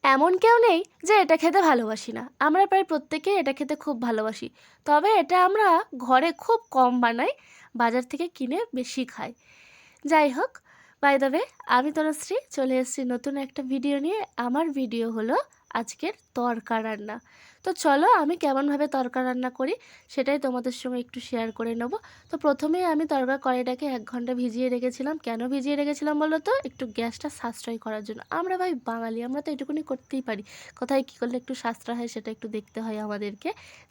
এমন কেউ নেই যে এটা খেতে ভালোবাসি না। আমরা প্রায় প্রত্যেকেই এটা খেতে খুব ভালোবাসি। তবে এটা আমরা ঘরে খুব কম বানাই, বাজার থেকে কিনে বেশি খাই। যাই হোক, বাই দ্য ওয়ে, আমি তনুশ্রী চলে এসেছি নতুন একটা ভিডিও নিয়ে। আমার ভিডিও হলো আজকের তড়কা রান্না। তো চলো আমি কেমনভাবে তড়কা রান্না করি সেটাই তোমাদের সঙ্গে একটু শেয়ার করে নেব। তো প্রথমেই আমি তড়কা কড়াইটাকে 1 ঘন্টা ভিজিয়ে রেখেছিলাম। কেন ভিজিয়ে রেখেছিলাম বলো তো? একটু গ্যাসটা সাশ্রয় করার জন্য। আমরা ভাই বাঙালি, আমরা তো এটুকুনি করতেই পারি। কোথায় কী করলে একটু সাশ্রয় হয় সেটা একটু দেখতে হয় আমাদেরকে।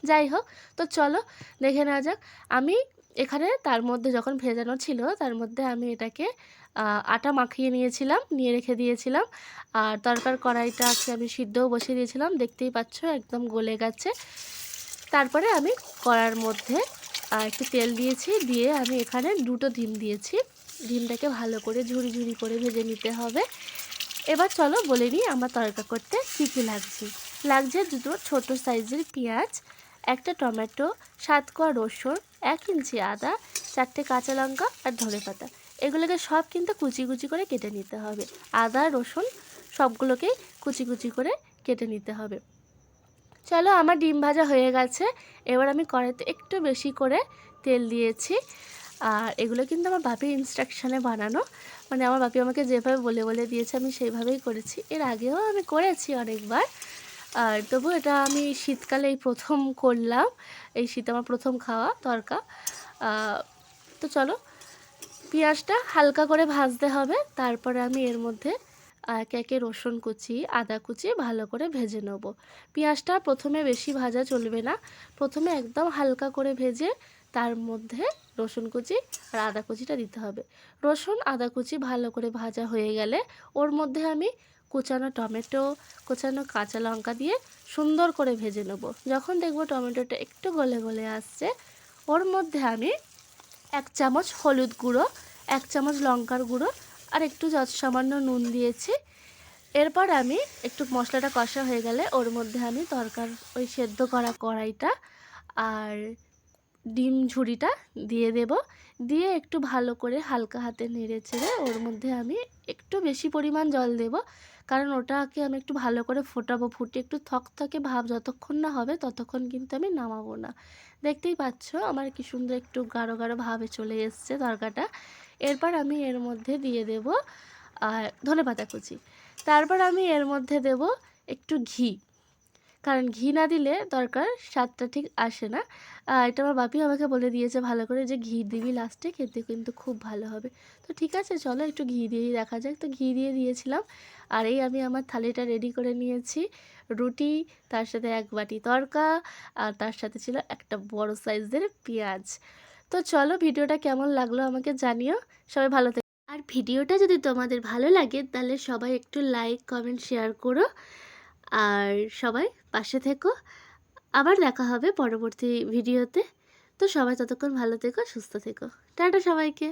যাই হোক, তো চলো দেখে নেওয়া যাক। আমি এখানে তার মধ্যে যখন ভেজানো ছিল তার মধ্যে আমি এটাকে আটা মাখিয়ে নিয়েছিলাম, নিয়ে রেখে দিয়েছিলাম। আর তরকার কড়াইটাকে আমি সিদ্ধও বসিয়ে দিয়েছিলাম, দেখতেই পাচ্ছ একদম গলে গেছে। তারপরে আমি কড়ার মধ্যে একটু তেল দিয়েছি, দিয়ে আমি এখানে 2টো ডিম দিয়েছি। ডিমটাকে ভালো করে ঝুরি ঝুরি করে ভেজে নিতে হবে। এবার চলো বলে নিই আমার তরকা করতে কী কী লাগছে। লাগছে 2টো ছোটো সাইজের পেঁয়াজ, একটা টমেটো, 7 কোয়া রসুন, 1 ইঞ্চি আদা, 4টে কাঁচা লঙ্কা আর ধনেপাতা। এগুলোকে সব কিন্তু কুচি কুচি করে কেটে নিতে হবে। আদা রসুন সবগুলোকেই কুচি কুচি করে কেটে নিতে হবে। চলো আমার ডিম ভাজা হয়ে গেছে। এবার আমি কড়াইতে একটু বেশি করে তেল দিয়েছি। আর এগুলো কিন্তু আমার বাপির ইনস্ট্রাকশানে বানানো, মানে আমার বাপি আমাকে যেভাবে বলে বলে দিয়েছে আমি সেইভাবেই করেছি। এর আগেও আমি করেছি অনেকবার, আর তবু এটা আমি শীতকালে এই প্রথম করলাম। এই শীত আমার প্রথম খাওয়া তড়কা। তো চলো, পেঁয়াজটা হালকা করে ভাজতে হবে। তারপরে আমি এর মধ্যে একে একে রসুন কুচি, আদা কুচি ভালো করে ভেজে নেব। পেঁয়াজটা প্রথমে বেশি ভাজা চলবে না, প্রথমে একদম হালকা করে ভেজে তার মধ্যে রসুন কুচি আর আদা কুচিটা দিতে হবে। রসুন আদা কুচি ভালো করে ভাজা হয়ে গেলে ওর মধ্যে আমি কুচানো টমেটো, কুচানো কাঁচা লঙ্কা দিয়ে সুন্দর করে ভেজে নেব। যখন দেখবো টমেটোটা একটু গলে গলে আসছে, ওর মধ্যে আমি 1 চামচ হলুদ গুঁড়ো, 1 চামচ লঙ্কার গুঁড়ো আর একটু সামান্য নুন দিয়েছি। এরপর আমি একটু মশলাটা কষা হয়ে গেলে ওর মধ্যে আমি তরকার ওই সেদ্ধ করা কড়াইটা আর ডিম ঝুড়িটা দিয়ে দেব। দিয়ে একটু ভালো করে হালকা হাতে নেড়ে চেড়ে ওর মধ্যে আমি একটু বেশি পরিমাণ জল দেব, কারণ ওটাকে আমি একটু ভালো করে ফোটাবো। ফুটে একটু থকথকে ভাব যতক্ষণ না হবে ততক্ষণ কিন্তু আমি নামাবো না। দেখতেই পাচ্ছ আমার কি সুন্দর একটু গাঢ় গাঢ় ভাবে চলে এসছে তরকাটা। এরপর আমি এর মধ্যে দিয়ে দেব ধনেপাতা কুচি। তারপর আমি এর মধ্যে দেব একটু ঘি, কারণ ঘি না দিলে তরকার স্বাদটা ঠিক আসে না। এটা আমার বাপি আমাকে বলে দিয়েছে ভালো করে যে ঘি দিবি লাস্টে, খেতে কিন্তু খুব ভালো হবে। তো ঠিক আছে চলো একটু ঘি দিয়েই দেখা যাক। তো ঘি দিয়ে দিয়েছিলাম। আর এই আমি আমার থালিটা রেডি করে নিয়েছি। রুটি, তার সাথে 1 বাটি তরকা, আর তার সাথে ছিল একটা বড় সাইজের পেঁয়াজ। তো চলো ভিডিওটা কেমন লাগলো আমাকে জানিও। সবাই ভালো থেকো। আর ভিডিওটা যদি তোমাদের ভালো লাগে তাহলে সবাই একটু লাইক কমেন্ট শেয়ার করো, আর সবাই পাশে থেকো। আবার দেখা হবে পরবর্তী ভিডিওতে। তো সবাই ততক্ষণ ভালো থেকো, সুস্থ থেকো। টাটা সবাইকে।